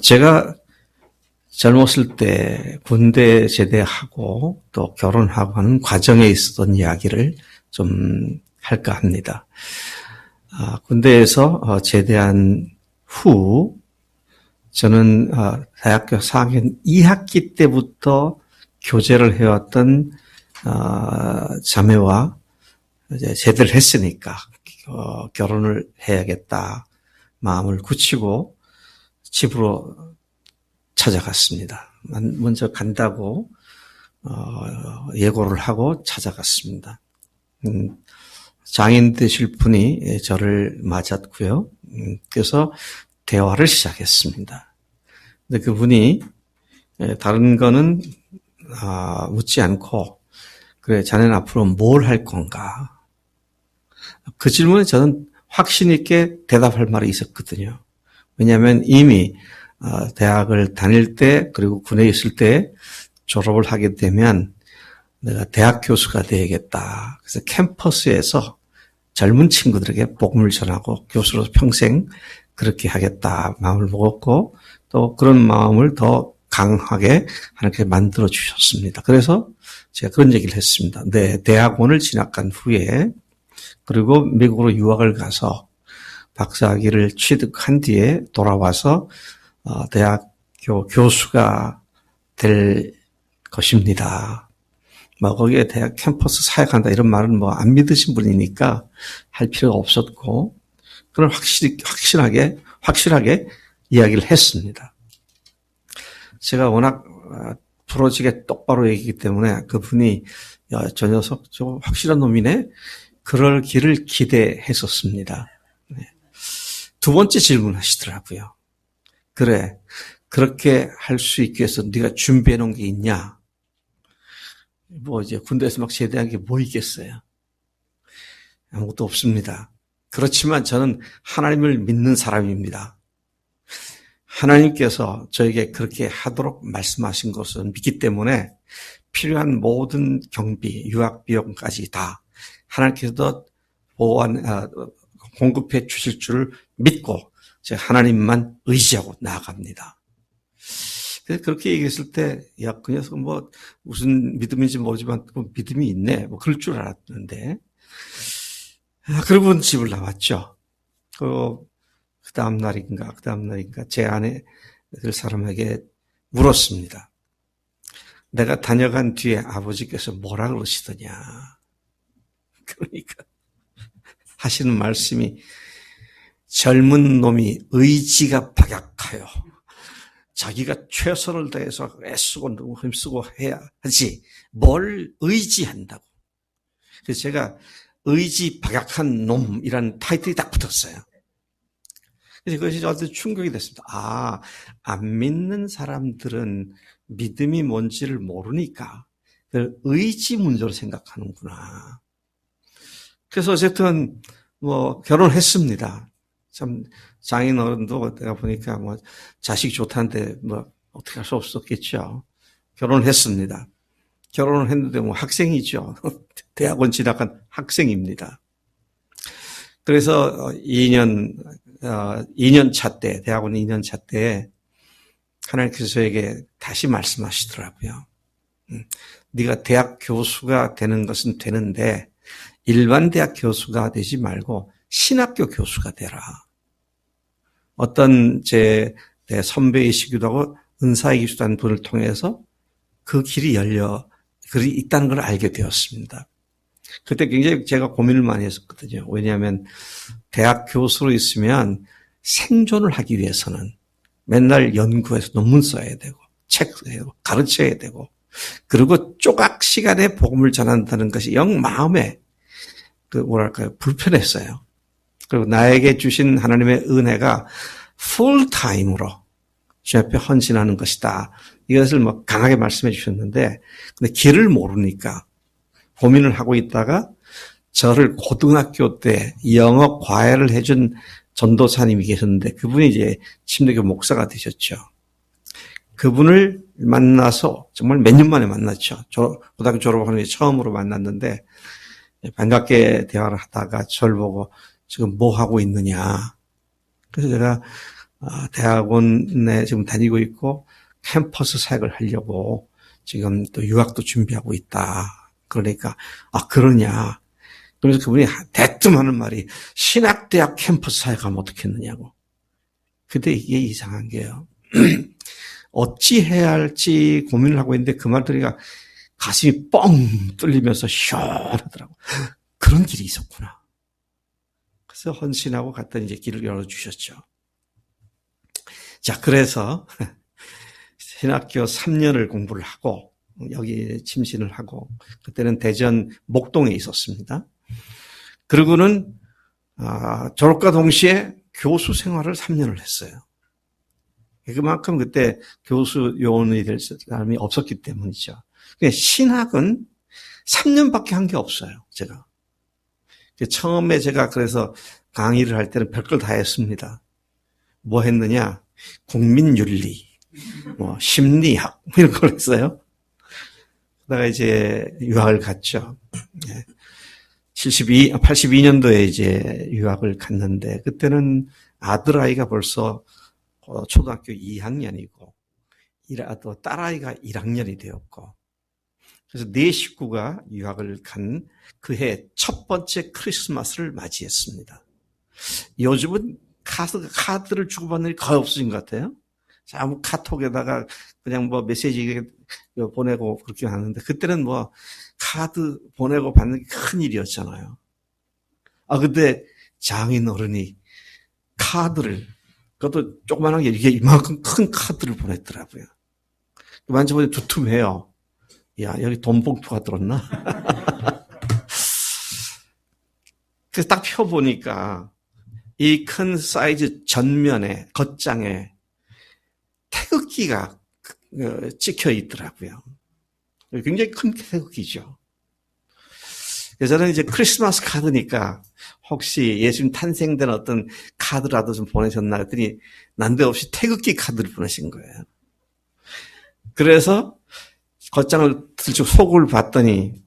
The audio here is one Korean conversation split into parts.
제가 젊었을 때 군대 제대하고 또 결혼하고 하는 과정에 있었던 이야기를 좀 할까 합니다. 군대에서 제대한 후 저는 대학교 4학년 2학기 때부터 교제를 해왔던 자매와 이제 제대를 했으니까 결혼을 해야겠다 마음을 굳히고 집으로 찾아갔습니다. 먼저 간다고 예고를 하고 찾아갔습니다. 장인 되실 분이 저를 맞았고요. 그래서 대화를 시작했습니다. 근데 그분이 다른 거는 묻지 않고 그래 자네는 앞으로 뭘 할 건가? 그 질문에 저는 확신 있게 대답할 말이 있었거든요. 왜냐하면 이미 대학을 다닐 때 그리고 군에 있을 때 졸업을 하게 되면 내가 대학 교수가 되야겠다. 그래서 캠퍼스에서 젊은 친구들에게 복음을 전하고 교수로서 평생 그렇게 하겠다 마음을 먹었고 또 그런 마음을 더 강하게 하나님께 만들어 주셨습니다. 그래서 제가 그런 얘기를 했습니다. 네, 대학원을 진학한 후에 그리고 미국으로 유학을 가서 박사학위를 취득한 뒤에 돌아와서 대학교 교수가 될 것입니다. 거기에 대학 캠퍼스 사역한다 이런 말은 안 믿으신 분이니까 할 필요가 없었고 그걸 확실하게 이야기를 했습니다. 제가 워낙 부러지게 똑바로 얘기하기 때문에 그분이 야, 저 녀석 저 확실한 놈이네 그럴 길을 기대했었습니다. 두 번째 질문하시더라고요. 그래, 그렇게 할 수 있게 해서 네가 준비해 놓은 게 있냐? 이제 군대에서 막 제대한 게 뭐 있겠어요? 아무것도 없습니다. 그렇지만 저는 하나님을 믿는 사람입니다. 하나님께서 저에게 그렇게 하도록 말씀하신 것을 믿기 때문에 필요한 모든 경비, 유학 비용까지 다 하나님께서 공급해 주실 줄을 믿고 제가 하나님만 의지하고 나아갑니다. 그래서 그렇게 얘기했을 때, 야, 그 녀석은 무슨 믿음인지 모르지만 믿음이 있네. 그럴 줄 알았는데. 그러고 집을 나왔죠. 그 다음 날인가 제 아내 그 사람에게 물었습니다. 내가 다녀간 뒤에 아버지께서 뭐라 그러시더냐. 그러니까 하시는 말씀이 젊은 놈이 의지가 박약하여 자기가 최선을 다해서 애쓰고 힘쓰고 해야 하지 뭘 의지한다고. 그래서 제가 의지 박약한 놈이라는 타이틀이 딱 붙었어요. 그래서 그것이 저한테 충격이 됐습니다. 안 믿는 사람들은 믿음이 뭔지를 모르니까 그걸 의지 문제로 생각하는구나. 그래서 어쨌든 결혼을 했습니다. 참 장인 어른도 내가 보니까 자식 좋다는데 어떻게 할 수 없었겠죠. 결혼을 했습니다. 결혼을 했는데 학생이죠. 대학원 진학한 학생입니다. 그래서 2년 차 때, 대학원 2년 차 때 하나님께서 저에게 다시 말씀하시더라고요. 네가 대학 교수가 되는 것은 되는데 일반 대학 교수가 되지 말고 신학교 교수가 되라. 어떤 제 선배이시기도 하고 은사이기도 한 분을 통해서 그 길이 있다는 걸 알게 되었습니다. 그때 굉장히 제가 고민을 많이 했었거든요. 왜냐하면 대학 교수로 있으면 생존을 하기 위해서는 맨날 연구해서 논문 써야 되고 책 써야 되고 가르쳐야 되고 그리고 쪼각 시간에 복음을 전한다는 것이 영 마음에 불편했어요. 그리고 나에게 주신 하나님의 은혜가 풀타임으로 주 앞에 헌신하는 것이다. 이것을 강하게 말씀해 주셨는데, 근데 길을 모르니까 고민을 하고 있다가 저를 고등학교 때 영어 과외를 해준 전도사님이 계셨는데 그분이 이제 침례교 목사가 되셨죠. 그분을 만나서 정말 몇 년 만에 만났죠. 고등학교 졸업한 후에 처음으로 만났는데 반갑게 대화를 하다가 저를 보고 지금 뭐 하고 있느냐. 그래서 제가 대학원에 지금 다니고 있고 캠퍼스 사역을 하려고 지금 또 유학도 준비하고 있다. 그러니까 그러냐. 그래서 그분이 대뜸 하는 말이 신학대학 캠퍼스 사역하면 어떻겠느냐고. 근데 이게 이상한 게요. 어찌 해야 할지 고민을 하고 있는데 그 말 들으니까 가슴이 뻥 뚫리면서 시원하더라고. 그런 길이 있었구나. 그래서 헌신하고 갔더니 이제 길을 열어주셨죠. 자, 그래서 신학교 3년을 공부를 하고 여기 침신을 하고 그때는 대전 목동에 있었습니다. 그리고는 졸업과 동시에 교수 생활을 3년을 했어요. 그만큼 그때 교수 요원이 될 사람이 없었기 때문이죠. 신학은 3년밖에 한 게 없어요, 제가. 처음에 제가 그래서 강의를 할 때는 별걸 다 했습니다. 뭐 했느냐? 국민윤리, 심리학, 이런 걸 했어요. 그러다가 이제 유학을 갔죠. 82년도에 이제 유학을 갔는데, 그때는 아들아이가 벌써 초등학교 2학년이고, 또 딸아이가 1학년이 되었고, 그래서 네 식구가 유학을 간 그 해 첫 번째 크리스마스를 맞이했습니다. 요즘은 카드를 주고받는 일이 거의 없어진 것 같아요. 아무 카톡에다가 그냥 메시지 보내고 그렇게 하는데, 그때는 카드 보내고 받는 게 큰 일이었잖아요. 근데 장인 어른이 카드를, 그것도 조그만한 게 이게 이만큼 큰 카드를 보냈더라고요. 만져보니 두툼해요. 야, 여기 돈 봉투가 들었나? 그래서 딱 펴보니까 이 큰 사이즈 전면에, 겉장에 태극기가 찍혀 있더라고요. 굉장히 큰 태극기죠. 그래서 저는 이제 크리스마스 카드니까 혹시 예수님 탄생된 어떤 카드라도 좀 보내셨나 했더니 난데없이 태극기 카드를 보내신 거예요. 그래서 겉장을 들쭉 속을 봤더니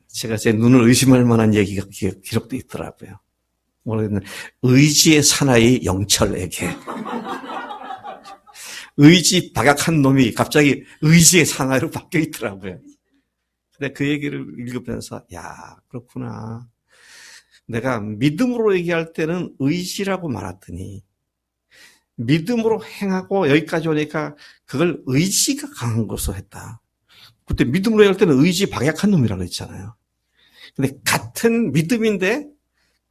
제가 제 눈을 의심할 만한 얘기가 기록되어 있더라고요. 뭐라겠는 의지의 사나이 영철에게. 의지 박약한 놈이 갑자기 의지의 사나이로 바뀌어 있더라고요. 근데 그 얘기를 읽으면서 그렇구나. 내가 믿음으로 얘기할 때는 의지라고 말하더니 믿음으로 행하고 여기까지 오니까 그걸 의지가 강한 것으로 했다. 그때 믿음으로 얘기할 때는 의지 박약한 놈이라고 했잖아요. 근데 같은 믿음인데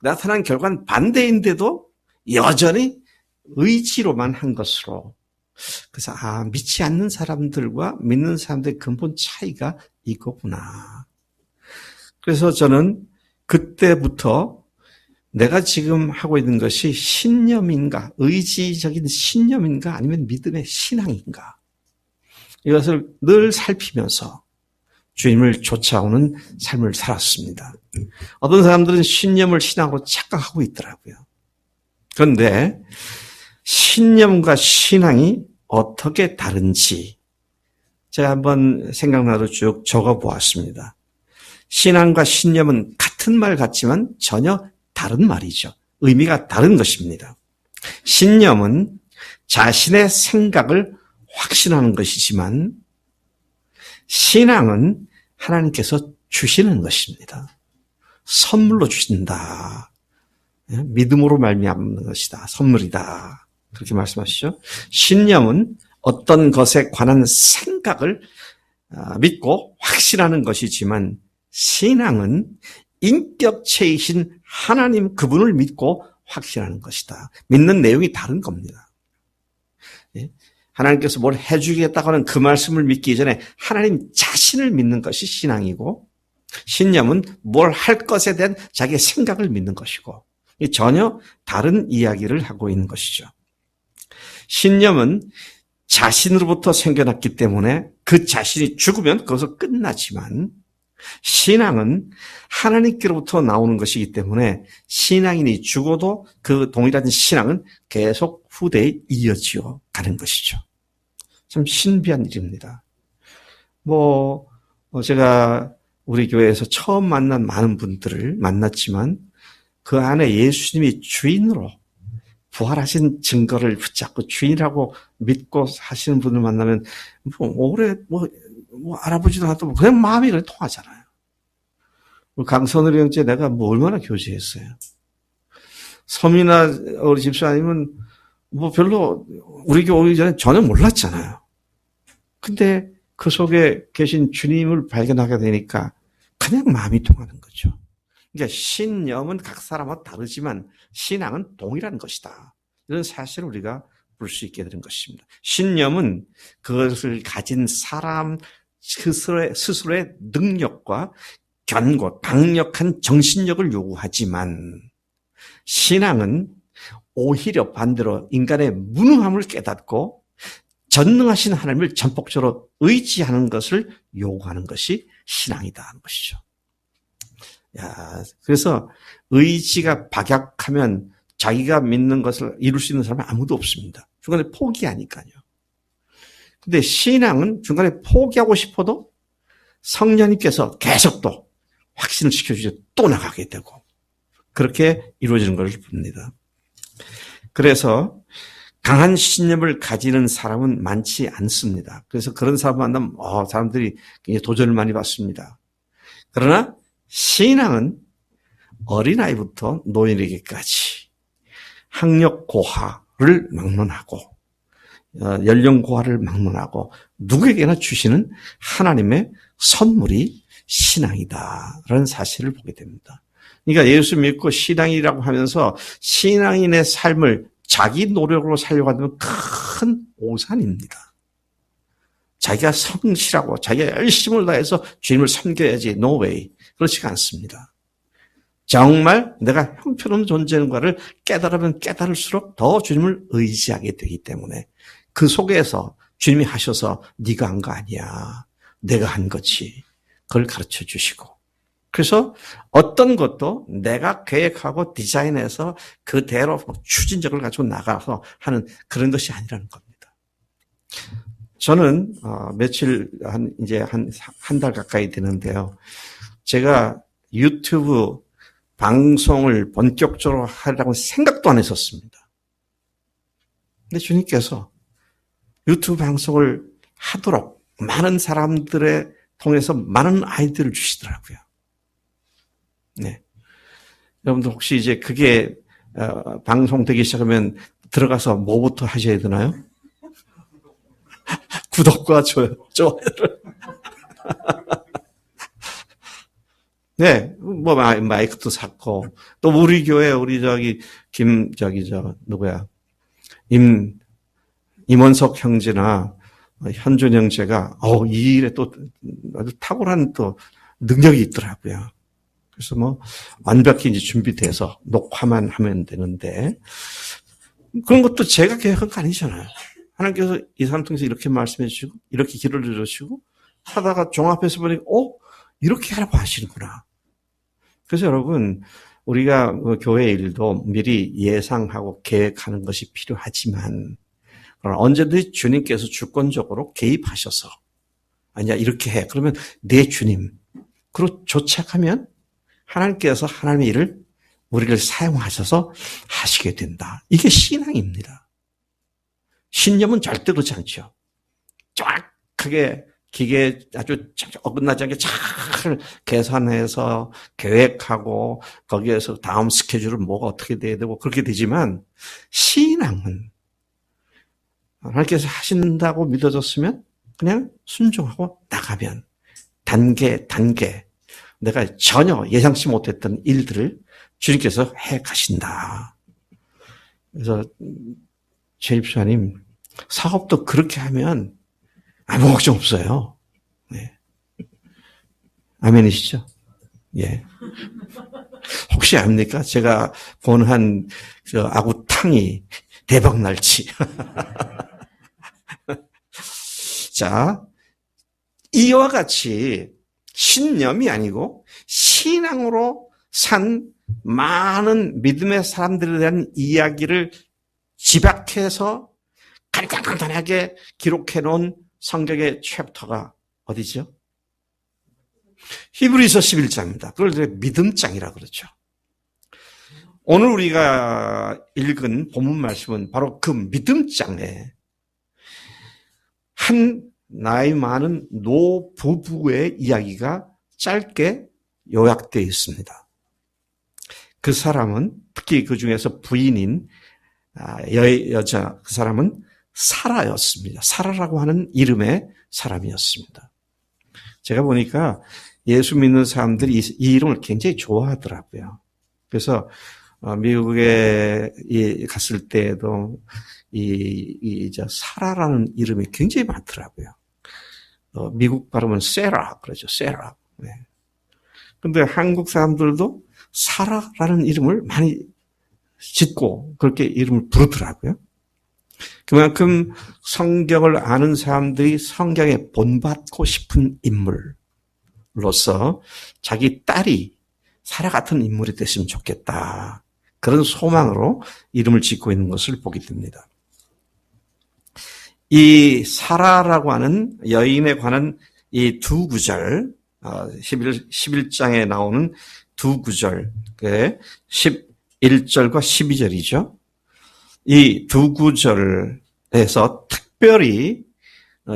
나타난 결과는 반대인데도 여전히 의지로만 한 것으로. 그래서 믿지 않는 사람들과 믿는 사람들의 근본 차이가 이거구나. 그래서 저는 그때부터 내가 지금 하고 있는 것이 신념인가, 의지적인 신념인가, 아니면 믿음의 신앙인가, 이것을 늘 살피면서 주님을 쫓아오는 삶을 살았습니다. 어떤 사람들은 신념을 신앙으로 착각하고 있더라고요. 그런데 신념과 신앙이 어떻게 다른지 제가 한번 생각나도 쭉 적어보았습니다. 신앙과 신념은 같은 말 같지만 전혀 다른 말이죠. 의미가 다른 것입니다. 신념은 자신의 생각을 확신하는 것이지만 신앙은 하나님께서 주시는 것입니다. 선물로 주신다. 믿음으로 말미암는 것이다. 선물이다. 그렇게 말씀하시죠. 신념은 어떤 것에 관한 생각을 믿고 확신하는 것이지만 신앙은 인격체이신 하나님 그분을 믿고 확신하는 것이다. 믿는 내용이 다른 겁니다. 하나님께서 뭘 해주겠다고 하는 그 말씀을 믿기 전에 하나님 자신을 믿는 것이 신앙이고, 신념은 뭘 할 것에 대한 자기의 생각을 믿는 것이고, 전혀 다른 이야기를 하고 있는 것이죠. 신념은 자신으로부터 생겨났기 때문에 그 자신이 죽으면 그것은 끝나지만, 신앙은 하나님께로부터 나오는 것이기 때문에 신앙인이 죽어도 그 동일한 신앙은 계속 후대에 이어지어 가는 것이죠. 참 신비한 일입니다. 제가 우리 교회에서 처음 만난 많은 분들을 만났지만 그 안에 예수님이 주인으로 부활하신 증거를 붙잡고 주인이라고 믿고 사시는 분을 만나면 오래 알아보지도 않아도 그냥 마음이 그냥 통하잖아요. 강선우 형제 내가 얼마나 교제했어요. 섬이나 우리 집사님은 별로 우리 교회 오기 전에 전혀 몰랐잖아요. 근데 그 속에 계신 주님을 발견하게 되니까 그냥 마음이 통하는 거죠. 그러니까 신념은 각 사람마다 다르지만 신앙은 동일한 것이다. 이런 사실을 우리가 볼 수 있게 되는 것입니다. 신념은 그것을 가진 사람 스스로의 능력과 견고, 강력한 정신력을 요구하지만 신앙은 오히려 반대로 인간의 무능함을 깨닫고 전능하신 하나님을 전폭적으로 의지하는 것을 요구하는 것이 신앙이다 하는 것이죠. 그래서 의지가 박약하면 자기가 믿는 것을 이룰 수 있는 사람은 아무도 없습니다. 중간에 포기하니까요. 근데 신앙은 중간에 포기하고 싶어도 성령님께서 계속 또 확신을 시켜주셔서 또 나가게 되고 그렇게 이루어지는 걸 봅니다. 그래서 강한 신념을 가지는 사람은 많지 않습니다. 그래서 그런 사람 만나면 사람들이 굉장히 도전을 많이 받습니다. 그러나 신앙은 어린아이부터 노인에게까지 학력 고하를 막론하고 연령 고하를 막론하고 누구에게나 주시는 하나님의 선물이 신앙이다라는 사실을 보게 됩니다. 그러니까 예수 믿고 신앙이라고 하면서 신앙인의 삶을 자기 노력으로 살려고 하면 큰 오산입니다. 자기가 성실하고 자기가 열심을 다해서 주님을 섬겨야지. No way. 그렇지가 않습니다. 정말 내가 형편없는 존재인가를 깨달으면 깨달을수록 더 주님을 의지하게 되기 때문에 그 속에서 주님이 하셔서 네가 한 거 아니야. 내가 한 거지. 그걸 가르쳐 주시고 그래서 어떤 것도 내가 계획하고 디자인해서 그대로 추진력을 가지고 나가서 하는 그런 것이 아니라는 겁니다. 저는 며칠 이제 한 달 가까이 되는데요. 제가 유튜브 방송을 본격적으로 하려고 생각도 안 했었습니다. 근데 주님께서 유튜브 방송을 하도록 많은 사람들의 통해서 많은 아이디어를 주시더라고요. 네. 여러분들 혹시 이제 그게 방송되기 시작하면 들어가서 뭐부터 하셔야 되나요? 구독과 좋아요를. 네, 마이크도 샀고, 또 우리 교회, 임원석 형제나 현준 형제가, 이 일에 또 아주 탁월한 또 능력이 있더라고요. 그래서 완벽히 이제 준비돼서 녹화만 하면 되는데, 그런 것도 제가 계획한 거 아니잖아요. 하나님께서 이 사람 통해서 이렇게 말씀해 주시고, 이렇게 기도를 해주시고, 하다가 종합해서 보니까, 이렇게 하라고 하시는구나. 그래서 여러분, 우리가 교회 일도 미리 예상하고 계획하는 것이 필요하지만, 언제든지 주님께서 주권적으로 개입하셔서, 아니야, 이렇게 해. 그러면 내 주님. 그리고 조착하면 하나님께서 하나님의 일을 우리를 사용하셔서 하시게 된다. 이게 신앙입니다. 신념은 절대 그렇지 않죠. 정확하게 기계에 아주 어긋나지 않게 잘 계산해서 계획하고 거기에서 다음 스케줄은 뭐가 어떻게 돼야 되고 그렇게 되지만 신앙은 하나님께서 하신다고 믿어졌으면 그냥 순종하고 나가면 단계 내가 전혀 예상치 못했던 일들을 주님께서 해 가신다. 그래서 제 집사님 사업도 그렇게 하면 아무 걱정 없어요. 네. 아멘이시죠? 예. 혹시 압니까? 제가 본 한 아구탕이 대박 날지. 자, 이와 같이 신념이 아니고 신앙으로 산 많은 믿음의 사람들에 대한 이야기를 집약해서 간단하게 기록해 놓은 성경의 챕터가 어디죠? 히브리서 11장입니다. 그걸 믿음장이라고 그러죠. 오늘 우리가 읽은 본문 말씀은 바로 그 믿음장에 한 나이 많은 노부부의 이야기가 짧게 요약되어 있습니다. 그 사람은 특히 그 중에서 부인인 여자 그 사람은 사라였습니다. 사라라고 하는 이름의 사람이었습니다. 제가 보니까 예수 믿는 사람들이 이 이름을 굉장히 좋아하더라고요. 그래서 미국에 갔을 때에도 사라라는 이름이 굉장히 많더라고요. 미국 발음은 세라 그러죠. 세라. 네. 근데 한국 사람들도 사라라는 이름을 많이 짓고 그렇게 이름을 부르더라고요. 그만큼 성경을 아는 사람들이 성경에 본받고 싶은 인물로서 자기 딸이 사라 같은 인물이 됐으면 좋겠다. 그런 소망으로 이름을 짓고 있는 것을 보게 됩니다. 이 사라라고 하는 여인에 관한 이 두 구절, 11장에 나오는 두 구절, 11절과 12절이죠. 이 두 구절에서 특별히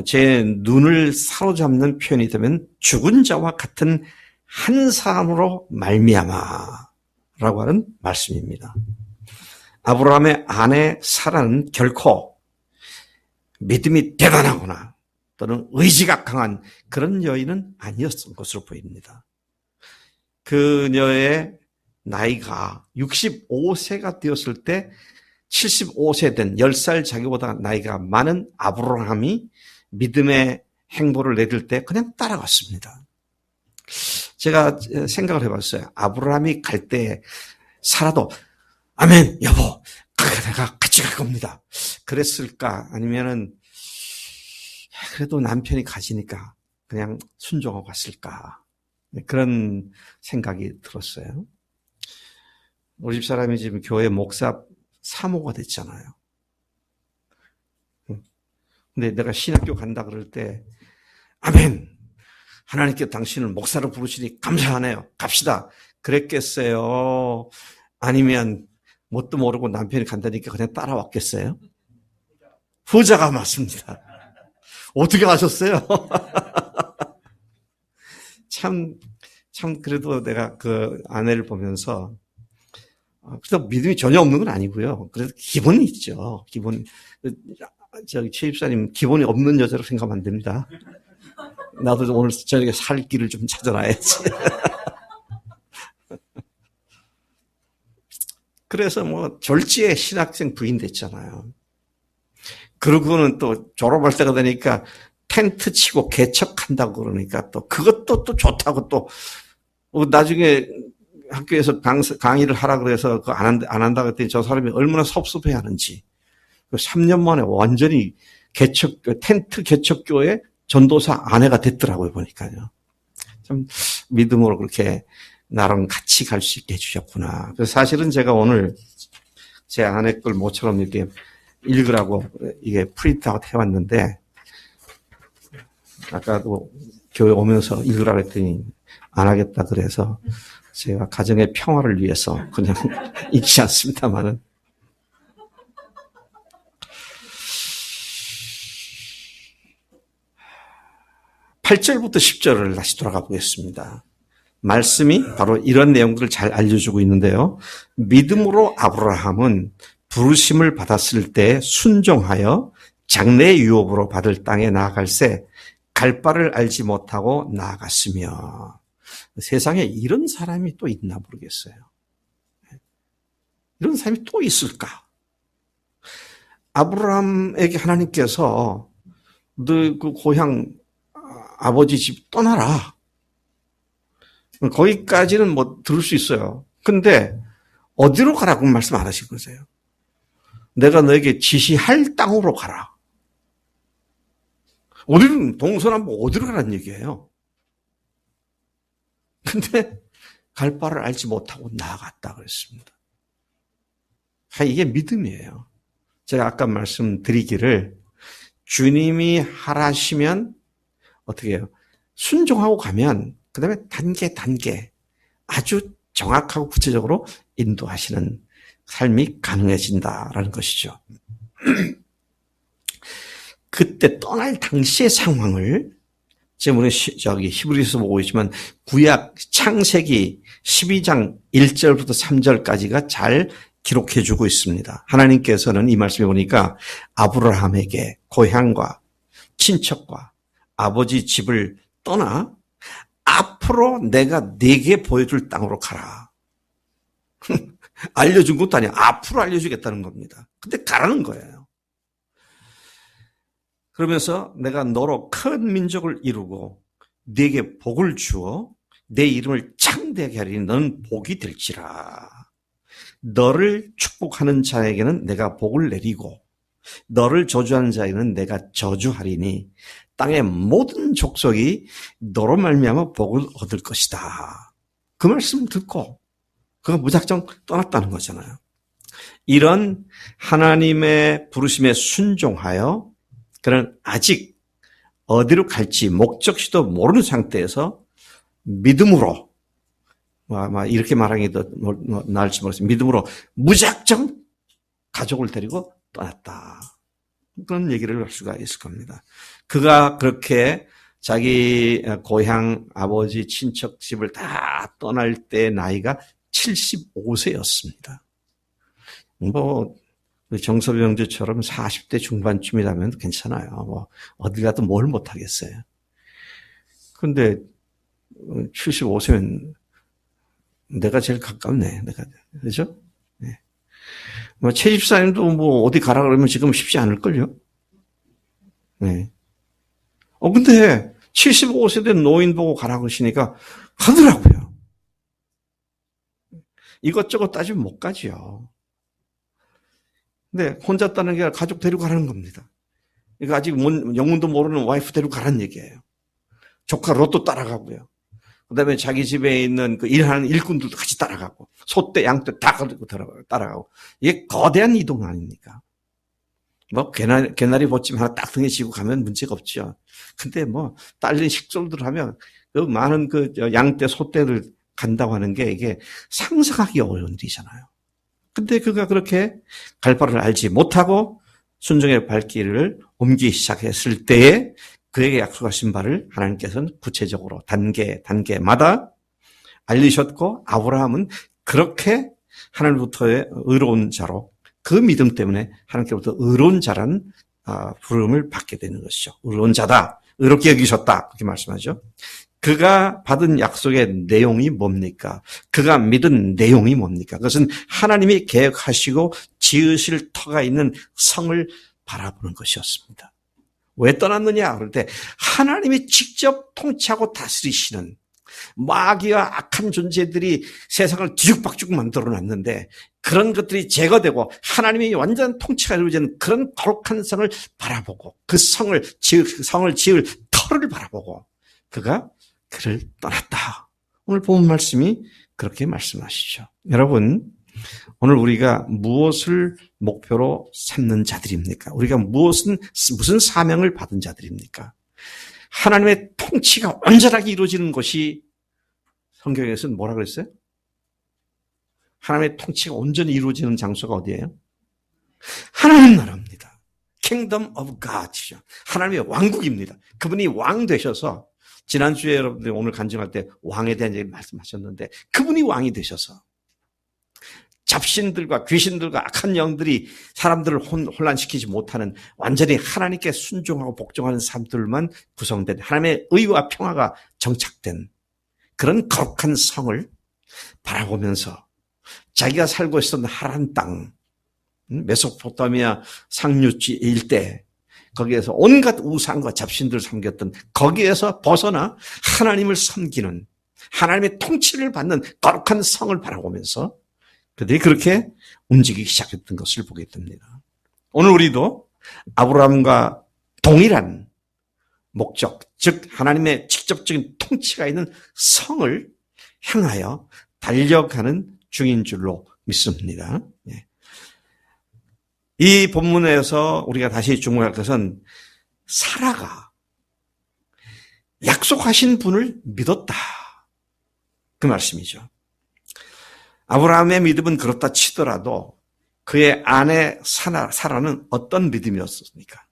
제 눈을 사로잡는 표현이 되면 죽은 자와 같은 한 사람으로 말미암아라고 하는 말씀입니다. 아브라함의 아내 사라는 결코 믿음이 대단하거나 또는 의지가 강한 그런 여인은 아니었던 것으로 보입니다. 그녀의 나이가 65세가 되었을 때 75세 된 10살 자기보다 나이가 많은 아브라함이 믿음의 행보를 내릴 때 그냥 따라갔습니다. 제가 생각을 해봤어요. 아브라함이 갈 때 사라도 아멘 여보 내가 같이 갈 겁니다. 그랬을까? 아니면은 그래도 남편이 가시니까 그냥 순종하고 갔을까? 그런 생각이 들었어요. 우리 집 사람이 지금 교회 목사 사모가 됐잖아요. 근데 내가 신학교 간다 그럴 때 아멘 하나님께 당신을 목사로 부르시니 감사하네요. 갑시다. 그랬겠어요? 아니면 뭣도 모르고 남편이 간다니까 그냥 따라왔겠어요? 후자가 맞습니다. 어떻게 아셨어요? 참 그래도 내가 그 아내를 보면서 그래도 믿음이 전혀 없는 건 아니고요. 그래도 기본이 있죠. 기본. 최 집사님 기본이 없는 여자로 생각하면 안 됩니다. 나도 오늘 저녁에 살 길을 좀 찾아놔야지. 그래서 졸지에 신학생 부인 됐잖아요. 그러고는 또 졸업할 때가 되니까 텐트 치고 개척한다고 그러니까 또 그것도 또 좋다고 또 나중에 학교에서 강의를 하라 그래서 그거 안 한다고 했더니 저 사람이 얼마나 섭섭해 하는지. 3년 만에 완전히 텐트 개척교회 전도사 아내가 됐더라고요, 보니까요. 참 믿음으로 그렇게 나랑 같이 갈 수 있게 해주셨구나. 그래서 사실은 제가 오늘 제 아내 걸 모처럼 이렇게 읽으라고 이게 프린트아웃 해왔는데, 아까도 교회 오면서 읽으라고 했더니 안 하겠다 그래서 제가 가정의 평화를 위해서 그냥 읽지 않습니다만은. 8절부터 10절을 다시 돌아가 보겠습니다. 말씀이 바로 이런 내용들을 잘 알려주고 있는데요. 믿음으로 아브라함은 부르심을 받았을 때 순종하여 장래 유업으로 받을 땅에 나아갈새 갈 바를 알지 못하고 나아갔으며. 세상에 이런 사람이 또 있나 모르겠어요. 이런 사람이 또 있을까? 아브라함에게 하나님께서 너 그 고향 아버지 집 떠나라. 거기까지는 들을 수 있어요. 근데 어디로 가라고 말씀 안 하신 거세요. 내가 너에게 지시할 땅으로 가라. 어디는 동서남북 어디로 가라는 얘기예요. 근데 갈 바를 알지 못하고 나아갔다 그랬습니다. 이게 믿음이에요. 제가 아까 말씀드리기를 주님이 하라시면 어떻게 해요? 순종하고 가면 그 다음에 단계 아주 정확하고 구체적으로 인도하시는 삶이 가능해진다라는 것이죠. 그때 떠날 당시의 상황을 지금 우리 히브리서 보고 있지만 구약 창세기 12장 1절부터 3절까지가 잘 기록해주고 있습니다. 하나님께서는 이 말씀에 보니까 아브라함에게 고향과 친척과 아버지 집을 떠나 앞으로 내가 네게 보여줄 땅으로 가라. 알려준 것도 아니야. 앞으로 알려주겠다는 겁니다. 근데 가라는 거예요. 그러면서 내가 너로 큰 민족을 이루고 네게 복을 주어 내 이름을 창대하게 하리니 너는 복이 될지라. 너를 축복하는 자에게는 내가 복을 내리고 너를 저주하는 자에게는 내가 저주하리니 땅의 모든 족속이 너로 말미암아 복을 얻을 것이다. 그 말씀을 듣고 그가 무작정 떠났다는 거잖아요. 이런 하나님의 부르심에 순종하여 그는 아직 어디로 갈지 목적지도 모르는 상태에서 믿음으로 이렇게 말하는 게 더 나을지 모르겠어요. 믿음으로 무작정 가족을 데리고 떠났다. 그런 얘기를 할 수가 있을 겁니다. 그가 그렇게 자기 고향 아버지 친척 집을 다 떠날 때 나이가 75세였습니다. 정섭이 형제처럼 40대 중반쯤이라면 괜찮아요. 어디 가도 뭘 못하겠어요. 그런데 75세면 내가 제일 가깝네. 그죠? 네. 최집사님도 어디 가라 그러면 지금 쉽지 않을걸요? 네. 근데 75세 된 노인 보고 가라 그러시니까 가더라고요. 이것저것 따지면 못 가지요. 근데 혼자 따는 게 아니라 가족 데리고 가라는 겁니다. 그러니까 아직 영문도 모르는 와이프 데리고 가라는 얘기예요. 조카 로또 따라가고요. 그 다음에 자기 집에 있는 그 일하는 일꾼들도 같이 따라가고, 소떼, 양떼 다 따라가고. 이게 거대한 이동 아닙니까? 개나리 보침 하나 딱 등에 지고 가면 문제가 없죠. 근데 딸린 식솔들 하면, 그 많은 양떼, 소떼들 간다고 하는 게 이게 상상하기 어려운 일이잖아요. 근데 그가 그렇게 갈 바를 알지 못하고 순종의 발길을 옮기기 시작했을 때에 그에게 약속하신 바를 하나님께서는 구체적으로 단계마다 알리셨고 아브라함은 그렇게 하나님부터의 의로운 자로 그 믿음 때문에 하나님께로부터 의로운 자라는 부름을 받게 되는 것이죠. 의로운 자다. 의롭게 여기셨다. 그렇게 말씀하죠. 그가 받은 약속의 내용이 뭡니까? 그가 믿은 내용이 뭡니까? 그것은 하나님이 계획하시고 지으실 터가 있는 성을 바라보는 것이었습니다. 왜 떠났느냐? 그럴 때 하나님이 직접 통치하고 다스리시는 마귀와 악한 존재들이 세상을 뒤죽박죽 만들어놨는데 그런 것들이 제거되고 하나님이 완전 통치가 이루어지는 그런 거룩한 성을 바라보고 그 성을 지을 터를 바라보고 그가 그를 떠났다. 오늘 본 말씀이 그렇게 말씀하시죠. 여러분, 오늘 우리가 무엇을 목표로 삼는 자들입니까? 우리가 무슨 사명을 받은 자들입니까? 하나님의 통치가 온전하게 이루어지는 것이 성경에서는 뭐라 그랬어요? 하나님의 통치가 온전히 이루어지는 장소가 어디예요? 하나님 나라입니다. Kingdom of God이죠. 하나님의 왕국입니다. 그분이 왕 되셔서 지난주에 여러분들이 오늘 간증할 때 왕에 대한 얘기 말씀하셨는데 그분이 왕이 되셔서 잡신들과 귀신들과 악한 영들이 사람들을 혼란시키지 못하는 완전히 하나님께 순종하고 복종하는 사람들만 구성된 하나님의 의와 평화가 정착된 그런 거룩한 성을 바라보면서 자기가 살고 있었던 하란 땅, 메소포타미아 상류지 일대 거기에서 온갖 우상과 잡신들을 섬겼던 거기에서 벗어나 하나님을 섬기는 하나님의 통치를 받는 거룩한 성을 바라보면서 그들이 그렇게 움직이기 시작했던 것을 보게 됩니다. 오늘 우리도 아브라함과 동일한 목적, 즉 하나님의 직접적인 통치가 있는 성을 향하여 달려가는 중인 줄로 믿습니다. 이 본문에서 우리가 다시 주목할 것은 사라가 약속하신 분을 믿었다. 그 말씀이죠. 아브라함의 믿음은 그렇다 치더라도 그의 아내 사라는 어떤 믿음이었습니까?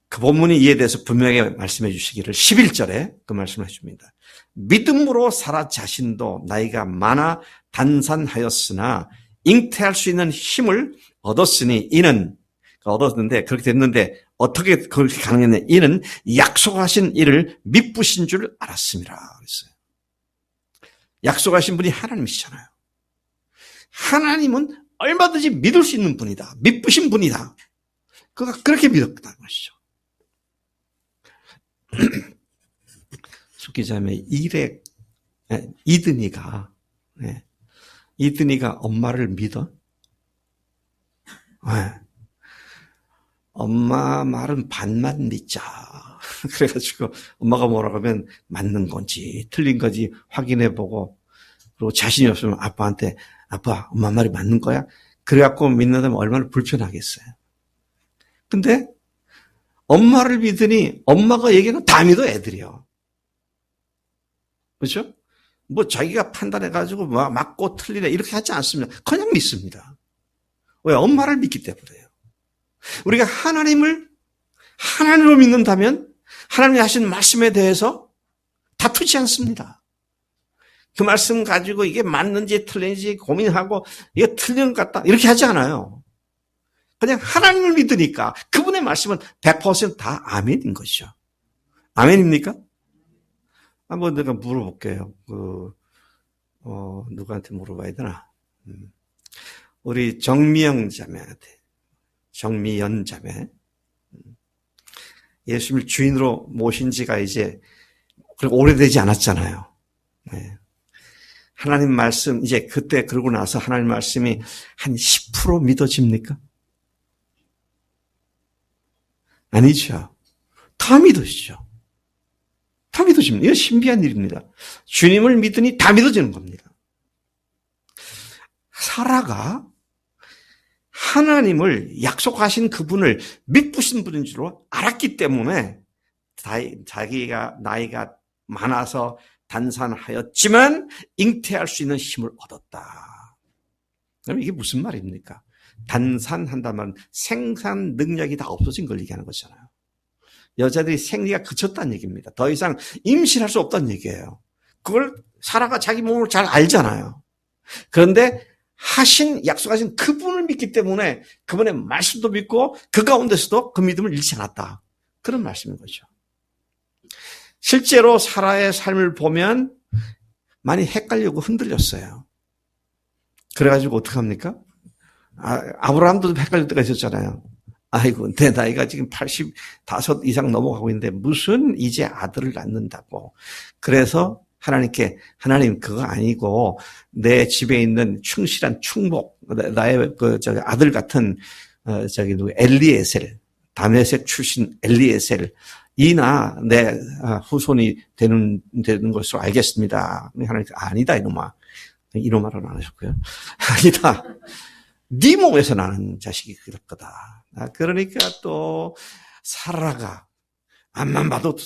그 본문이 이에 대해서 분명히 말씀해 주시기를 11절에 그 말씀을 해줍니다. 믿음으로 사라 자신도 나이가 많아 단산하였으나 잉태할 수 있는 힘을 얻었으니 이는 얻었는데 그렇게 됐는데 어떻게 그렇게 가능했냐? 이는 약속하신 이를 미쁘신 줄 알았습니다. 그랬어요. 약속하신 분이 하나님이시잖아요. 하나님은 얼마든지 믿을 수 있는 분이다. 미쁘신 분이다. 그가 그렇게 믿었다는 것이죠. 숙기자매 이든이가 엄마를 믿어? 네. 엄마 말은 반만 믿자. 그래가지고 엄마가 뭐라고 하면 맞는 건지 틀린 건지 확인해보고 그리고 자신이 없으면 아빠한테 아빠 엄마 말이 맞는 거야? 그래갖고 믿는다면 얼마나 불편하겠어요. 근데 엄마를 믿으니 엄마가 얘기는 다 믿어 애들이요. 그렇죠? 뭐 자기가 판단해가지고 맞고 틀리네 이렇게 하지 않습니다. 그냥 믿습니다. 왜? 엄마를 믿기 때문에요. 우리가 하나님으로 믿는다면 하나님이 하신 말씀에 대해서 다투지 않습니다. 그 말씀 가지고 이게 맞는지 틀린지 고민하고 이게 틀린 것 같다 이렇게 하지 않아요. 그냥 하나님을 믿으니까 그분의 말씀은 100%다 아멘인 것이죠. 아멘입니까? 한번 내가 물어볼게요. 누구한테 물어봐야 되나? 우리 정미연 자매. 예수님을 주인으로 모신 지가 이제 그렇게 오래되지 않았잖아요. 네. 하나님 말씀, 이제 그때 그러고 나서 하나님 말씀이 한 10% 믿어집니까? 아니죠. 다 믿어지죠. 다 믿어집니다. 이거 신비한 일입니다. 주님을 믿으니 다 믿어지는 겁니다. 사라가 하나님을 약속하신 그분을 믿으신 분인 줄 알았기 때문에 자기가 나이가 많아서 단산하였지만 잉태할 수 있는 힘을 얻었다. 그럼 이게 무슨 말입니까? 단산한다면 생산 능력이 다 없어진 걸 얘기하는 거잖아요. 여자들이 생리가 그쳤다는 얘기입니다. 더 이상 임신할 수 없다는 얘기예요. 그걸 사라가 자기 몸을 잘 알잖아요. 그런데 약속하신 그분을 믿기 때문에 그분의 말씀도 믿고 그 가운데서도 그 믿음을 잃지 않았다. 그런 말씀인 거죠. 실제로 사라의 삶을 보면 많이 헷갈리고 흔들렸어요. 그래가지고 어떡합니까? 아브라함도 헷갈릴 때가 있었잖아요. 아이고, 내 나이가 지금 85 이상 넘어가고 있는데 무슨 이제 아들을 낳는다고. 그래서 하나님께 하나님 그거 아니고 내 집에 있는 충실한 충복, 나의 아들 같은 엘리에셀, 다메섹 출신 엘리에셀 이나 내 후손이 되는 것으로 알겠습니다. 하나님께 아니다 이놈아라는 안 하셨고요. 아니다. 네 몸에서 나는 자식이 그럴 거다. 그러니까 또 사라가 앞만 봐도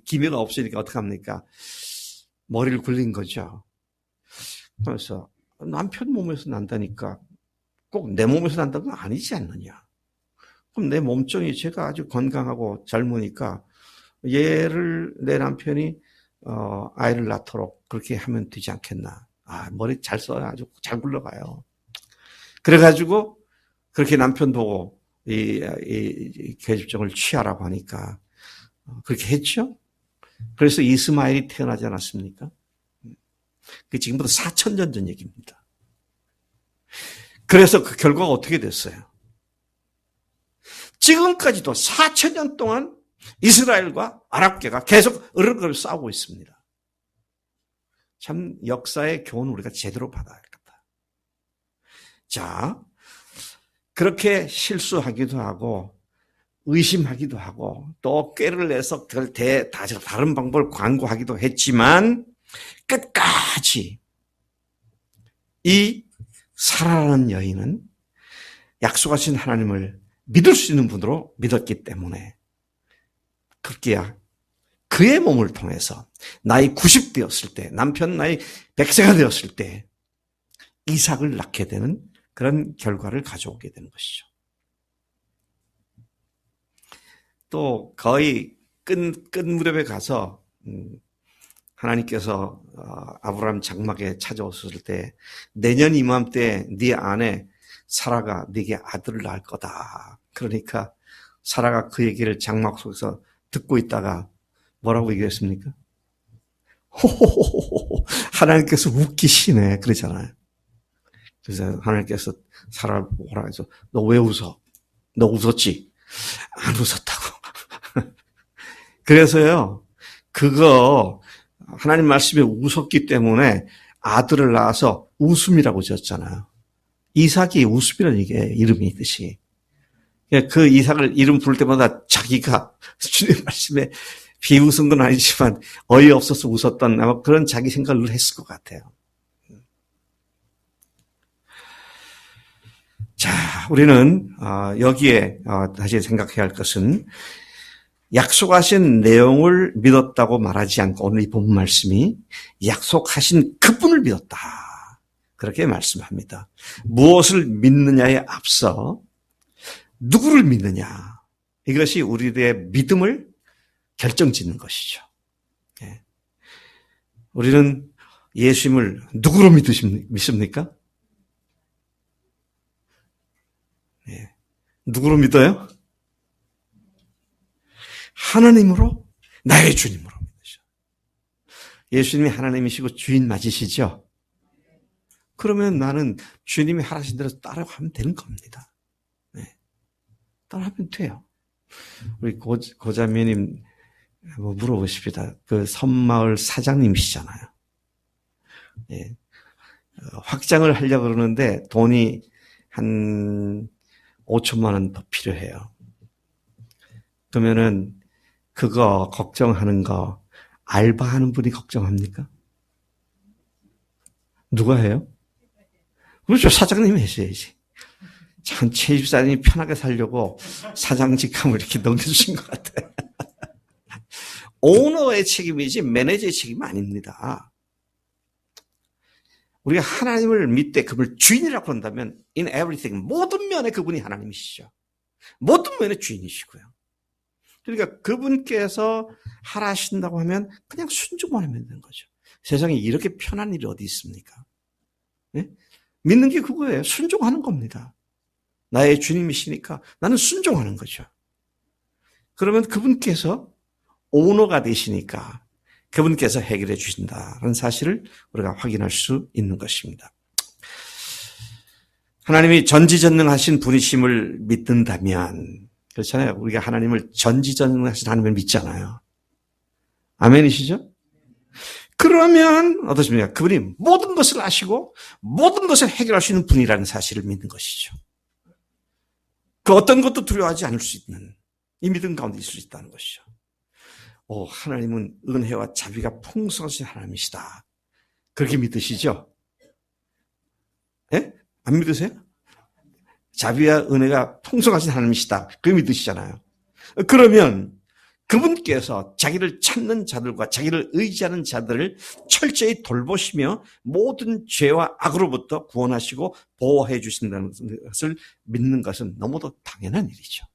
기미가 없으니까 어떡합니까? 머리를 굴린 거죠. 그래서 남편 몸에서 난다니까 꼭 내 몸에서 난다는 건 아니지 않느냐. 그럼 내 몸종이 제가 아주 건강하고 젊으니까 얘를 내 남편이 아이를 낳도록 그렇게 하면 되지 않겠나. 머리 잘 써요. 아주 잘 굴러가요. 그래가지고 그렇게 남편 보고 이 계집종을 취하라고 하니까 그렇게 했죠. 그래서 이스마엘이 태어나지 않았습니까? 그 지금부터 4,000년 전 얘기입니다. 그래서 그 결과가 어떻게 됐어요? 지금까지도 4,000년 동안 이스라엘과 아랍계가 계속 으르렁 싸우고 있습니다. 참 역사의 교훈을 우리가 제대로 받아야겠다. 자, 그렇게 실수하기도 하고 의심하기도 하고 또 꾀를 내서 다른 방법을 강구하기도 했지만 끝까지 이 사라라는 여인은 약속하신 하나님을 믿을 수 있는 분으로 믿었기 때문에 그렇게야 그의 몸을 통해서 나이 90 되었을 때 남편 나이 100세가 되었을 때 이삭을 낳게 되는 그런 결과를 가져오게 되는 것이죠. 또 거의 끝 무렵에 가서 하나님께서 아브라함 장막에 찾아오셨을 때 내년 이맘때 네 아내 사라가 네게 아들을 낳을 거다. 그러니까 사라가 그 얘기를 장막 속에서 듣고 있다가 뭐라고 얘기했습니까? 호호호호 하나님께서 웃기시네 그러잖아요. 그래서 하나님께서 사라를 보라 해서 너 왜 웃어? 너 웃었지? 안 웃었다고. 그래서요 그거 하나님 말씀에 웃었기 때문에 아들을 낳아서 웃음이라고 지었잖아요. 이삭이 웃음이라는 이게 이름이 있듯이. 그 이삭을 이름 부를 때마다 자기가 주님 말씀에 비웃은 건 아니지만 어이없어서 웃었던 아마 그런 자기 생각을 했을 것 같아요. 자, 우리는 여기에 다시 생각해야 할 것은 약속하신 내용을 믿었다고 말하지 않고 오늘 이 본문 말씀이 약속하신 그분을 믿었다. 그렇게 말씀합니다. 무엇을 믿느냐에 앞서 누구를 믿느냐. 이것이 우리의 믿음을 결정짓는 것이죠. 우리는 예수님을 누구로 믿습니까? 누구로 믿어요? 하나님으로, 나의 주님으로 믿으셔. 예수님이 하나님이시고 주인 맞으시죠? 그러면 나는 주님이 하라신 대로 따라가면 되는 겁니다. 따라하면 돼요. 우리 고자매님 물어보십시다. 그 섬마을 사장님이시잖아요. 확장을 하려고 그러는데 돈이 한 5천만 원 더 필요해요. 그러면은 그거 걱정하는 거 알바하는 분이 걱정합니까? 누가 해요? 그렇죠. 사장님이 하셔야지. 참 최집사님이 편하게 살려고 사장 직함을 이렇게 넘겨주신 것 같아요. 오너의 책임이지 매니저의 책임이 아닙니다. 우리가 하나님을 믿되 그분을 주인이라고 한다면 in everything 모든 면에 그분이 하나님이시죠. 모든 면에 주인이시고요. 그러니까 그분께서 하라신다고 하면 그냥 순종만 하면 되는 거죠. 세상에 이렇게 편한 일이 어디 있습니까? 네? 믿는 게 그거예요. 순종하는 겁니다. 나의 주님이시니까 나는 순종하는 거죠. 그러면 그분께서 오너가 되시니까 그분께서 해결해 주신다는 사실을 우리가 확인할 수 있는 것입니다. 하나님이 전지전능하신 분이심을 믿는다면 그렇잖아요. 우리가 하나님을 전지전능하신 하나님을 믿잖아요. 아멘이시죠? 그러면 어떠십니까? 그분이 모든 것을 아시고 모든 것을 해결할 수 있는 분이라는 사실을 믿는 것이죠. 그 어떤 것도 두려워하지 않을 수 있는 이 믿음 가운데 있을 수 있다는 것이죠. 하나님은 은혜와 자비가 풍성하신 하나님이시다. 그렇게 믿으시죠? 예? 안 믿으세요? 자비와 은혜가 풍성하신 하나님이시다. 그렇게 믿으시잖아요. 그러면 그분께서 자기를 찾는 자들과 자기를 의지하는 자들을 철저히 돌보시며 모든 죄와 악으로부터 구원하시고 보호해 주신다는 것을 믿는 것은 너무도 당연한 일이죠.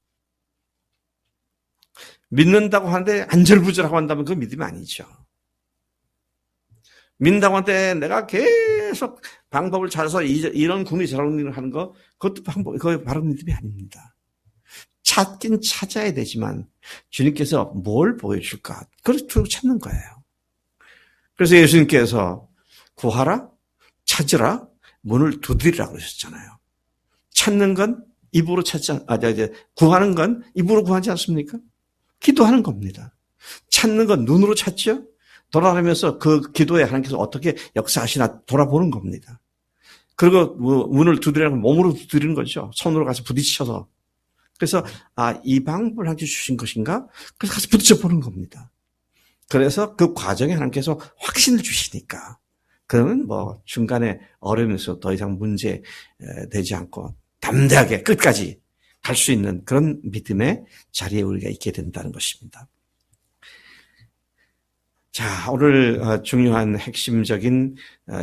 믿는다고 하는데 안절부절하고 한다면 그건 믿음이 아니죠. 믿는다고 하는데 내가 계속 방법을 찾아서 이런 궁리 저런 궁리를 하는 거 그것도 그거 바로 믿음이 아닙니다. 찾긴 찾아야 되지만 주님께서 뭘 보여줄까? 그걸 찾는 거예요. 그래서 예수님께서 구하라, 찾으라, 문을 두드리라고 그러셨잖아요. 찾는 건 입으로 구하는 건 입으로 구하지 않습니까? 기도하는 겁니다. 찾는 건 눈으로 찾죠? 돌아가면서 그 기도에 하나님께서 어떻게 역사하시나 돌아보는 겁니다. 그리고 문을 두드리는 건 몸으로 두드리는 거죠. 손으로 가서 부딪혀서. 그래서 이 방법을 하나님께 주신 것인가? 그래서 가서 부딪혀 보는 겁니다. 그래서 그 과정에 하나님께서 확신을 주시니까 그러면 중간에 어려우면서 더 이상 문제 되지 않고 담대하게 끝까지 갈 수 있는 그런 믿음의 자리에 우리가 있게 된다는 것입니다. 자, 오늘 중요한 핵심적인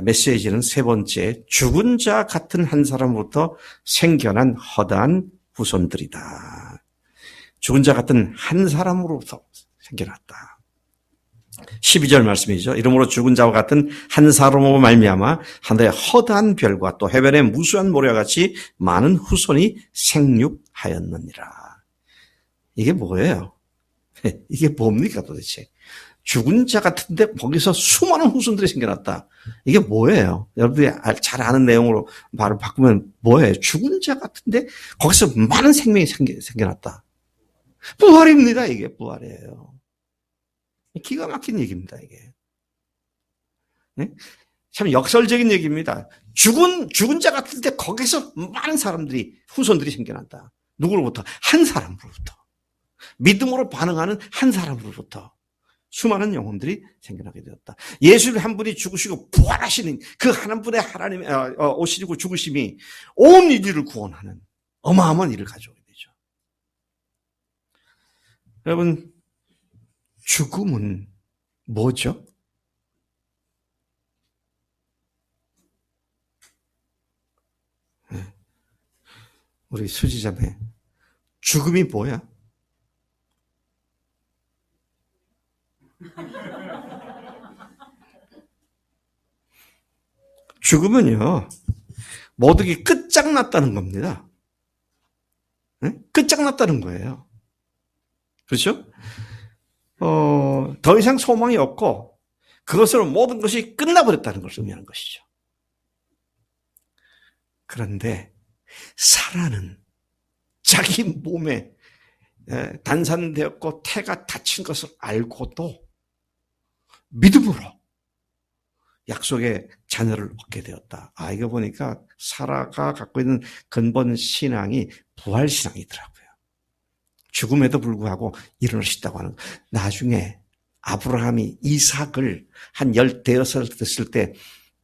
메시지는 세 번째, 죽은 자 같은 한 사람으로부터 생겨난 허다한 후손들이다. 죽은 자 같은 한 사람으로부터 생겨났다. 12절 말씀이죠. 이러므로 죽은 자와 같은 한 사람으로 말미암아 하늘의 허다한 별과 또 해변의 무수한 모래와 같이 많은 후손이 생육하였느니라. 이게 뭐예요? 이게 뭡니까 도대체? 죽은 자 같은데 거기서 수많은 후손들이 생겨났다. 이게 뭐예요? 여러분들이 잘 아는 내용으로 말을 바꾸면 뭐예요? 죽은 자 같은데 거기서 많은 생명이 생겨났다. 부활입니다. 이게 부활이에요. 기가 막힌 얘기입니다. 이게. 네? 참 역설적인 얘기입니다. 죽은 자 같은데 거기서 많은 사람들이 후손들이 생겨났다. 누구로부터? 한 사람으로부터. 믿음으로 반응하는 한 사람으로부터 수많은 영혼들이 생겨나게 되었다. 예수님 한 분이 죽으시고 부활하시는 그 한 분의 하나님의 오시고 죽으심이 온 인류를 구원하는 어마어마한 일을 가져오게 되죠. 여러분, 죽음은 뭐죠? 우리 수지자매, 죽음이 뭐야? 죽음은요, 모든 게 끝장났다는 겁니다. 네? 끝장났다는 거예요. 그렇죠? 더 이상 소망이 없고, 그것으로 모든 것이 끝나버렸다는 것을 의미하는 것이죠. 그런데, 사라는 자기 몸에 단산되었고, 태가 닫힌 것을 알고도 믿음으로 약속의 자녀를 얻게 되었다. 이거 보니까 사라가 갖고 있는 근본 신앙이 부활 신앙이더라고요. 죽음에도 불구하고 일어날 수 있다고 하는. 나중에 아브라함이 이삭을 한 15살 됐을 때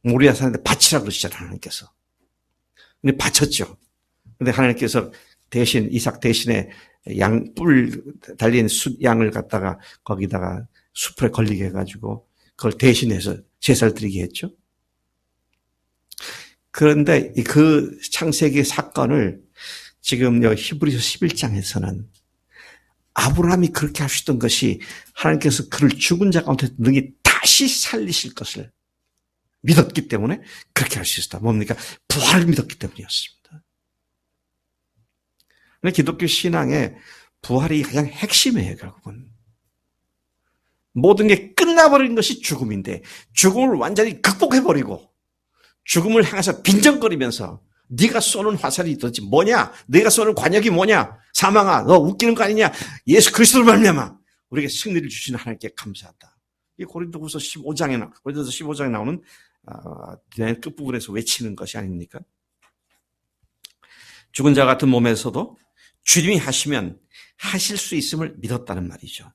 모리아 산에 바치라 그러시잖아요, 하나님께서. 근데 바쳤죠. 근데 하나님께서 대신, 이삭 대신에 뿔 달린 양을 갖다가 거기다가 숲에 걸리게 해가지고 그걸 대신해서 제사를 드리게 했죠. 그런데 그 창세기 사건을 지금 히브리서 11장에서는 아브라함이 그렇게 하시던 것이 하나님께서 그를 죽은 자 가운데 능히 다시 살리실 것을 믿었기 때문에 그렇게 할 수 있었다. 뭡니까? 부활을 믿었기 때문이었습니다. 근데 기독교 신앙의 부활이 가장 핵심이에요, 결국은. 모든 게 끝나버린 것이 죽음인데 죽음을 완전히 극복해버리고 죽음을 향해서 빈정거리면서 네가 쏘는 화살이 도대체 뭐냐? 네가 쏘는 관역이 뭐냐? 사망아, 너 웃기는 거 아니냐? 예수 그리스도를 말미암아 우리에게 승리를 주시는 하나님께 감사하다. 이 고린도후서 15장에 나오는 끝부분에서 외치는 것이 아닙니까? 죽은 자 같은 몸에서도 주님이 하시면 하실 수 있음을 믿었다는 말이죠.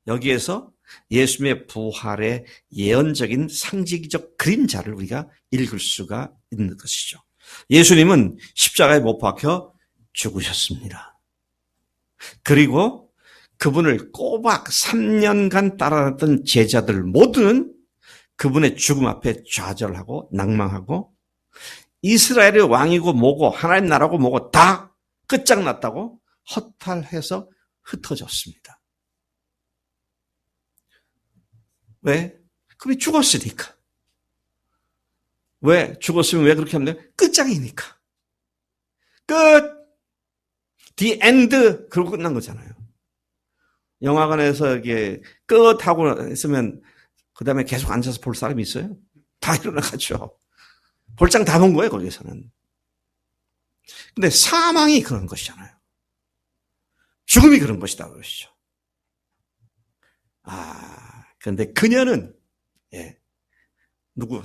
여기에서 예수님의 부활의 예언적인 상징적 그림자를 우리가 읽을 수가 있는 것이죠. 예수님은 십자가에 못 박혀 죽으셨습니다. 그리고 그분을 꼬박 3년간 따라다녔던 제자들 모두는 그분의 죽음 앞에 좌절하고 낭망하고 이스라엘의 왕이고 뭐고 하나님 나라고 뭐고 다 끝장났다고 허탈해서 흩어졌습니다. 왜? 그분이 죽었으니까. 왜? 죽었으면 왜 그렇게 하면 돼요? 끝장이니까. 끝! The end! 그러고 끝난 거잖아요. 영화관에서 이게 끝하고 있으면 그 다음에 계속 앉아서 볼 사람이 있어요? 다 일어나가죠. 볼장 다 본 거예요, 거기서는. 근데 사망이 그런 것이잖아요. 죽음이 그런 것이다, 그러시죠. 그런데 그녀는,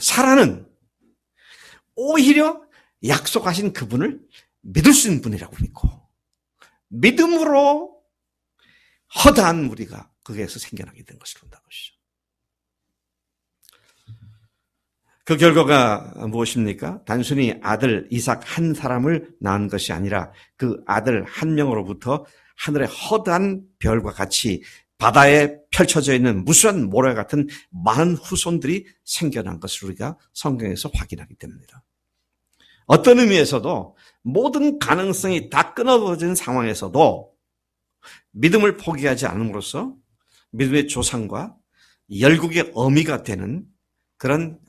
사라는 오히려 약속하신 그분을 믿을 수 있는 분이라고 믿고, 믿음으로 허다한 무리가 거기에서 생겨나게 된 것을 본다는 것이죠. 그 결과가 무엇입니까? 단순히 아들 이삭 한 사람을 낳은 것이 아니라 그 아들 한 명으로부터 하늘의 허다한 별과 같이 바다에 펼쳐져 있는 무수한 모래 같은 많은 후손들이 생겨난 것을 우리가 성경에서 확인하게 됩니다. 어떤 의미에서도 모든 가능성이 다 끊어진 상황에서도 믿음을 포기하지 않음으로써 믿음의 조상과 열국의 어미가 되는 그런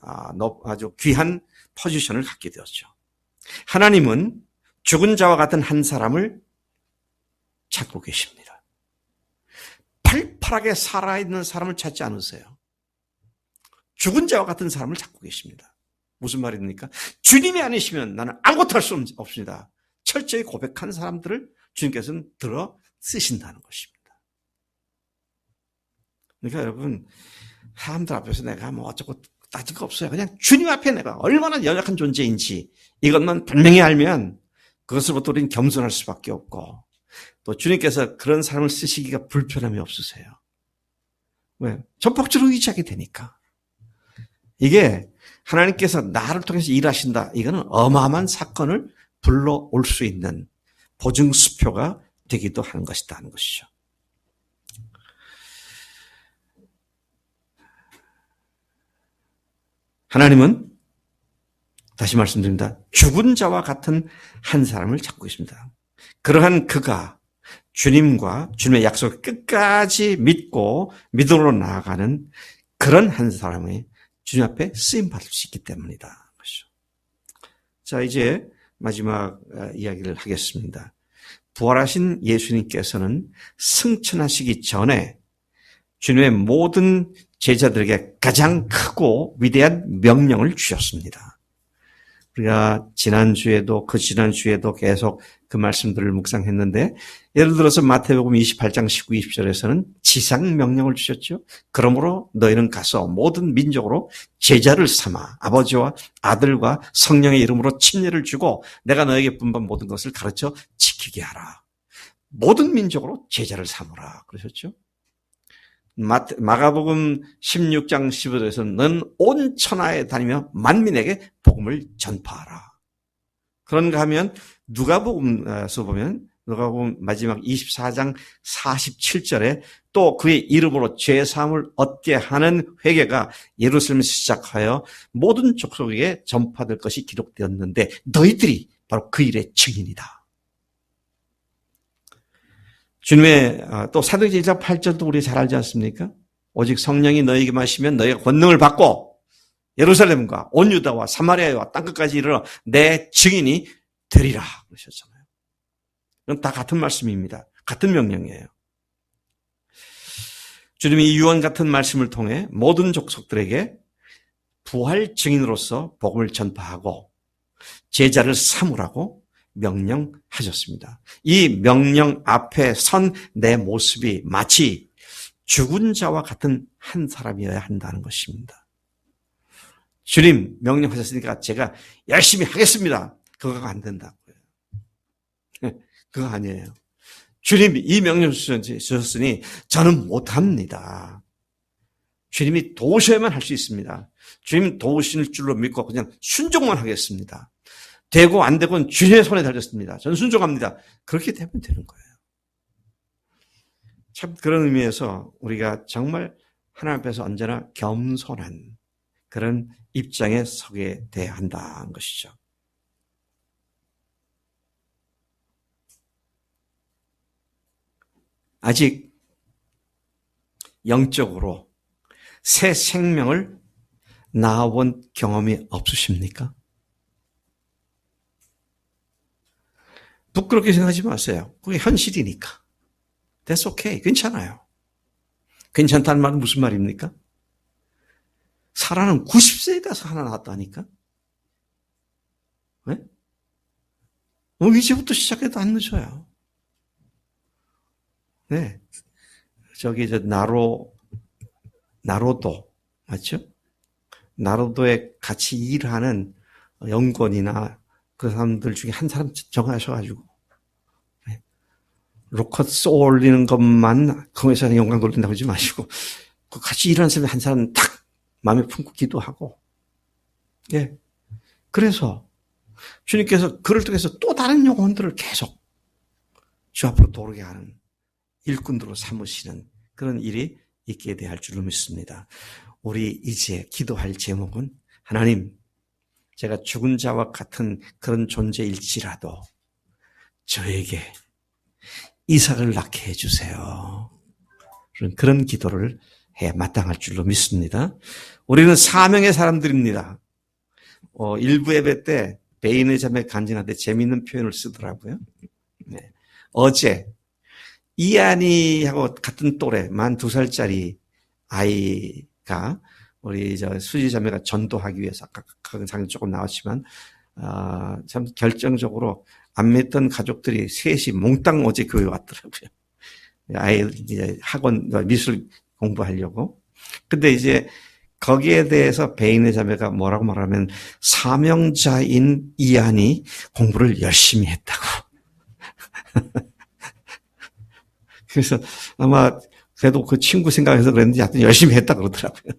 아주 귀한 포지션을 갖게 되었죠. 하나님은 죽은 자와 같은 한 사람을 찾고 계십니다. 팔팔하게 살아있는 사람을 찾지 않으세요. 죽은 자와 같은 사람을 찾고 계십니다. 무슨 말입니까? 주님이 아니시면 나는 아무것도 할 수 없습니다. 철저히 고백한 사람들을 주님께서는 들어 쓰신다는 것입니다. 그러니까 여러분, 사람들 앞에서 내가 뭐 어쩌고 따질 거 없어요. 그냥 주님 앞에 내가 얼마나 연약한 존재인지 이것만 분명히 알면 그것으로부터 우리는 겸손할 수밖에 없고, 또 주님께서 그런 사람을 쓰시기가 불편함이 없으세요. 왜? 전폭적으로 의지하게 되니까. 이게 하나님께서 나를 통해서 일하신다. 이거는 어마어마한 사건을 불러올 수 있는 보증수표가 되기도 하는 것이다 하는 것이죠. 하나님은 다시 말씀드립니다. 죽은 자와 같은 한 사람을 찾고 있습니다. 그러한 그가 주님과 주님의 약속을 끝까지 믿고 믿음으로 나아가는 그런 한 사람이 주님 앞에 쓰임받을 수 있기 때문이다. 자, 이제 마지막 이야기를 하겠습니다. 부활하신 예수님께서는 승천하시기 전에 주님의 모든 제자들에게 가장 크고 위대한 명령을 주셨습니다. 우리가 지난주에도 그 지난주에도 계속 그 말씀들을 묵상했는데, 예를 들어서 마태복음 28장 19, 20절에서는 지상 명령을 주셨죠. 그러므로 너희는 가서 모든 민족으로 제자를 삼아 아버지와 아들과 성령의 이름으로 침례를 주고 내가 너에게 분반 모든 것을 가르쳐 지키게 하라. 모든 민족으로 제자를 삼으라 그러셨죠. 마가복음 16장 15절에서는 넌 온 천하에 다니며 만민에게 복음을 전파하라. 그런가 하면 누가복음에서 보면 누가복음 마지막 24장 47절에 또 그의 이름으로 죄사함을 얻게 하는 회개가 예루살렘에서 시작하여 모든 족속에게 전파될 것이 기록되었는데 너희들이 바로 그 일의 증인이다. 주님의 또 사도행전 1장 8절도 우리 잘 알지 않습니까? 오직 성령이 너희에게 마시면 너희가 권능을 받고 예루살렘과 온 유다와 사마리아와 땅끝까지 이르러 내 증인이 되리라 그러셨잖아요. 이건 다 같은 말씀입니다. 같은 명령이에요. 주님이 유언 같은 말씀을 통해 모든 족속들에게 부활 증인으로서 복음을 전파하고 제자를 삼으라고 명령하셨습니다. 이 명령 앞에 선 내 모습이 마치 죽은 자와 같은 한 사람이어야 한다는 것입니다. 주님 명령하셨으니까 제가 열심히 하겠습니다. 그거가 안 된다고요. 그거 아니에요. 주님이 이 명령을 주셨으니 저는 못합니다. 주님이 도우셔야만 할 수 있습니다. 주님 도우실 줄로 믿고 그냥 순종만 하겠습니다. 되고 안 되고는 주님의 손에 달렸습니다. 저는 순종합니다. 그렇게 되면 되는 거예요. 참 그런 의미에서 우리가 정말 하나님 앞에서 언제나 겸손한 그런 입장에 서게 돼야 한다는 것이죠. 아직 영적으로 새 생명을 낳아본 경험이 없으십니까? 부끄럽게 생각하지 마세요. 그게 현실이니까. That's okay. 괜찮아요. 괜찮다는 말은 무슨 말입니까? 사라는 90세에 가서 하나 낳았다니까? 네? 이제부터 시작해도 안 늦어요. 네. 저기, 나로도, 맞죠? 나로도에 같이 일하는 연구원이나 그 사람들 중에 한 사람 정하셔가지고, 네. 로컷 쏘올리는 것만 거기서 영광 돌린다고 하지 마시고, 그 같이 일하는 사람 한 사람 탁 마음에 품고 기도하고, 예. 그래서 주님께서 그를 통해서 또 다른 영혼들을 계속 주 앞으로 도르게 하는 일꾼들로 삼으시는 그런 일이 있게 될 줄로 믿습니다. 우리 이제 기도할 제목은 하나님, 제가 죽은 자와 같은 그런 존재일지라도 저에게 이삭을 낳게 해주세요. 그런 기도를 해야 마땅할 줄로 믿습니다. 우리는 사명의 사람들입니다. 일부 예배 때 베인의 자매 간증하는데 재미있는 표현을 쓰더라고요. 네. 어제 이한이하고 같은 또래 만 2살짜리 아이가 우리 수지 자매가 전도하기 위해서 아까 그 장면 조금 나왔지만 참 결정적으로 안 믿던 가족들이 셋이 몽땅 어제 교회 왔더라고요. 아이 이제 학원 미술 공부하려고. 근데 이제 거기에 대해서 베인의 자매가 뭐라고 말하면 사명자인 이한이 공부를 열심히 했다고. 그래서 아마 그래도 그 친구 생각해서 그랬는지 하여튼 열심히 했다 그러더라고요.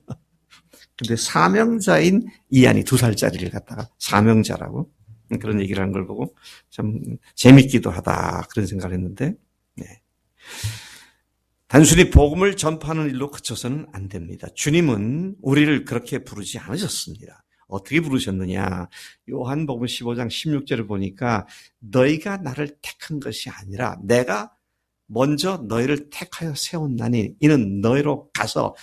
근데 사명자인 이한이 2살짜리를 갖다가 사명자라고 그런 얘기를 하는 걸 보고 참 재밌기도 하다 그런 생각을 했는데, 네. 단순히 복음을 전파하는 일로 그쳐서는 안 됩니다. 주님은 우리를 그렇게 부르지 않으셨습니다. 어떻게 부르셨느냐? 요한복음 15장 16절을 보니까 너희가 나를 택한 것이 아니라 내가 먼저 너희를 택하여 세웠나니 이는 너희로 가서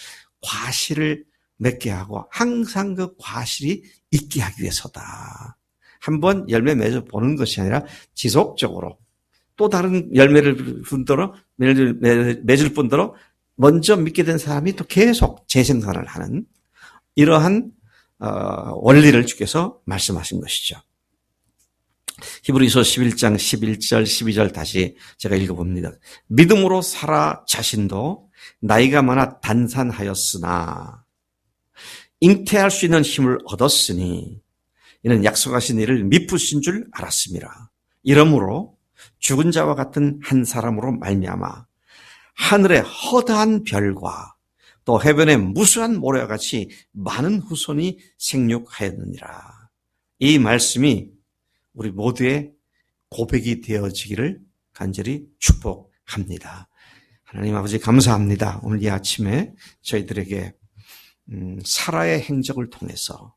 과실을 맺게 하고 항상 그 과실이 있게 하기 위해서다. 한번 열매 맺어 보는 것이 아니라 지속적으로 또 다른 열매를 맺을 뿐더러 먼저 믿게 된 사람이 또 계속 재생산을 하는 이러한 원리를 주께서 말씀하신 것이죠. 히브리서 11장 11절 12절 다시 제가 읽어봅니다. 믿음으로 사라 자신도 나이가 많아 단산하였으나 잉태할 수 있는 힘을 얻었으니 이는 약속하신 일을 미쁘신 줄 알았습니다. 이러므로 죽은 자와 같은 한 사람으로 말미암아 하늘의 허다한 별과 또 해변의 무수한 모래와 같이 많은 후손이 생육하였느니라. 이 말씀이 우리 모두의 고백이 되어지기를 간절히 축복합니다. 하나님 아버지 감사합니다. 오늘 이 아침에 저희들에게 사라의 행적을 통해서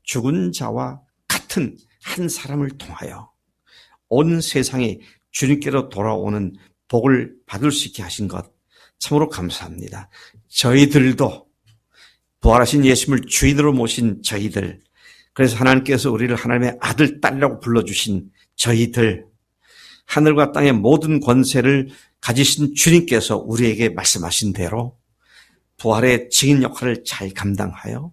죽은 자와 같은 한 사람을 통하여 온 세상이 주님께로 돌아오는 복을 받을 수 있게 하신 것 참으로 감사합니다. 저희들도 부활하신 예수님을 주인으로 모신 저희들, 그래서 하나님께서 우리를 하나님의 아들, 딸이라고 불러주신 저희들, 하늘과 땅의 모든 권세를 가지신 주님께서 우리에게 말씀하신 대로 부활의 증인 역할을 잘 감당하여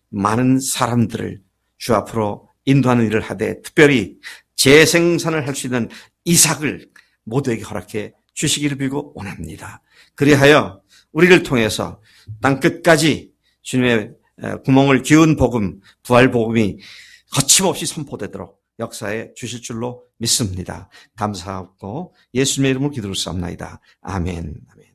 많은 사람들을 주 앞으로 인도하는 일을 하되 특별히 재생산을 할 수 있는 이삭을 모두에게 허락해 주시기를 빌고 원합니다. 그리하여 우리를 통해서 땅끝까지 주님의 구멍을 기운 복음, 부활 복음이 거침없이 선포되도록 역사해 주실 줄로 믿습니다. 감사하고 예수님의 이름으로 기도를 쌉나이다. 아멘. 아멘.